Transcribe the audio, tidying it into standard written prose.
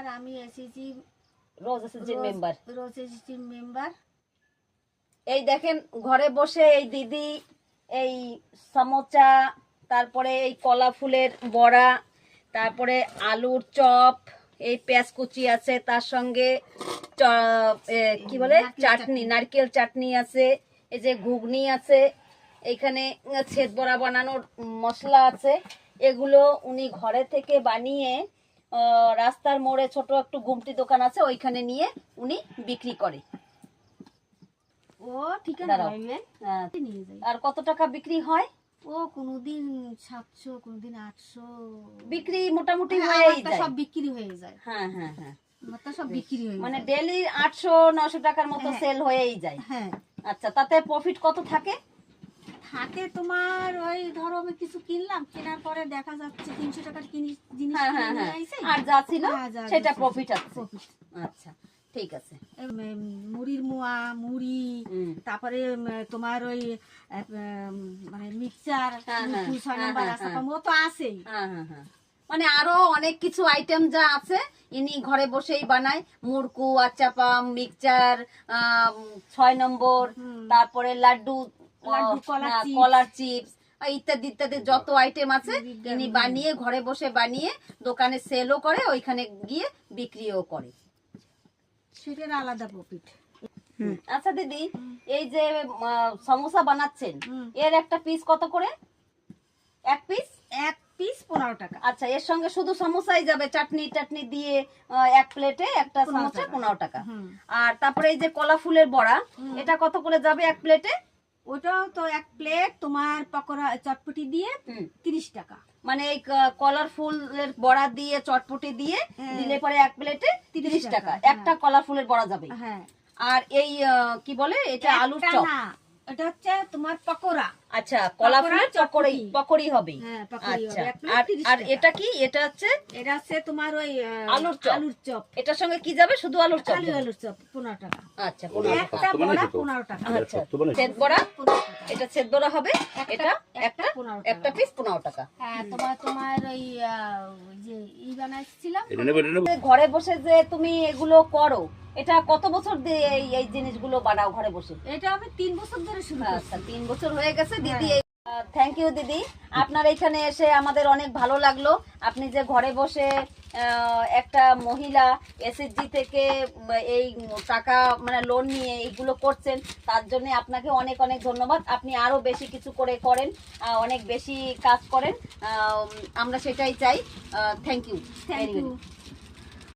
আর আমি এসএসজি রোজ SSG member. রোজ SSG member. এই দেখেন ঘরে বসে এই দিদি এই সমোচা, তারপরে এই কলা ফুলের বড়া, তারপরে আলুর চপ, এই পেঁয়াজ কুচি আছে, তার সঙ্গে কি বলে চাটনি, নারকেল চাটনি আছে, এই যে ঘুগনি আছে, এইখানে ছেদ বড়া বানানোর মশলা আছে। এগুলো উনি ঘরে থেকে বানিয়ে রাস্তার মোড়ে ছোট একটু গুমটি দোকান আছে, ওইখানে নিয়ে উনি বিক্রি করে। ও ঠিকানা নিয়ে যাই। আর কত টাকা বিক্রি হয়? ও কোনদিন 700, কোনদিন 800 বিক্রি মোটামুটি হয়েই যায়, সব বিক্রি হয়ে যায়। হ্যাঁ হ্যাঁ হ্যাঁ, সব বিক্রি হয়ে মানে ডেইলি 800-900 টাকার মতো সেল হয়েই যায়। হ্যাঁ। আচ্ছা, তাতে প্রফিট কত থাকে? থাকে তোমার ওই ধরো আমি কিছু কিনলাম, কেনার পরে দেখা যাচ্ছে 300 টাকার জিনিস আর যা ছিল সেটা প্রফিট আছে। আচ্ছা ঠিক আছে। মুড়ির মোয়া, মুড়ি, তারপরে তোমার ওই মানে মিক্সচার, 6 নাম্বার তো আছেই। মানে আরো অনেক কিছু আইটেম যা আছে ইনি ঘরে বসেই বানায়। মুড়কু, আচাপাম, মিক্সচার, 6 নম্বর, তারপরে লাড্ডু, কলার চিপস ইত্যাদি ইত্যাদি যত আইটেম আছে ইনি বানিয়ে ঘরে বসে বানিয়ে দোকানে সেলও করে, ওইখানে গিয়ে বিক্রিও করে। সেটার আলাদা প্রফিট। আচ্ছা দিদি, এই যে সমোসা বানাচ্ছেন, এর একটা পিস কত করে? এক পিস 15 টাকা। আচ্ছা, এর সঙ্গে শুধু সমোসাই যাবে, চাটনি টাটনি দিয়ে এক প্লেটে একটা সমোসা 15 টাকা। আর তারপরে এই যে কলা ফুলের বড়া, এটা কত করে যাবে এক প্লেটে? ওটাও তো এক প্লেট তোমার পকোড়া চটপটি দিয়ে 30 টাকা। মানে এই কলার ফুলের বড়া দিয়ে চটপটি দিয়ে দিলে পরে এক প্লেটে 30 টাকা একটা কলার ফুলের বড়া যাবে। হ্যাঁ। আর এই কি বলে এটা আলুর চপ, এটা হচ্ছে তোমার পকোড়া। আচ্ছা, কলা ফুলের পকোড়ি হবে। আচ্ছা, আর এটা কি? এটা হচ্ছে তোমার ওই আলুর চপ। এটার সঙ্গে কি যাবে? শুধু আলুর চপ। আলুর চপ 15 টাকা। আচ্ছা, 15 টাকা। একটা বড়া 15 টাকা। আচ্ছা, ছেদ বড়া, এটা ছেদ বড়া হবে, এটা একটা পিস 15 টাকা। হ্যাঁ, তোমার ওই যে বানাইছিলাম ঘরে বসে যে তুমি এগুলো করো, এটা কত বছর দিয়ে এই জিনিসগুলো বানাও ঘরে বসে? এটা আমি 3 বছর ধরে শুরু করছি। আচ্ছা, 3 বছর হয়ে গেছে দিদি। থ্যাংক ইউ দিদি, আপনার এখানে এসে আমাদের অনেক ভালো লাগলো। আপনি যে ঘরে বসে একটা মহিলা এসএসজি থেকে এই টাকা মানে লোন নিয়ে এইগুলো করছেন, তার জন্য আপনাকে অনেক অনেক ধন্যবাদ। আপনি আরো বেশি কিছু করেন, অনেক বেশি কাজ করেন, আমরা সেটাই চাই। Thank you.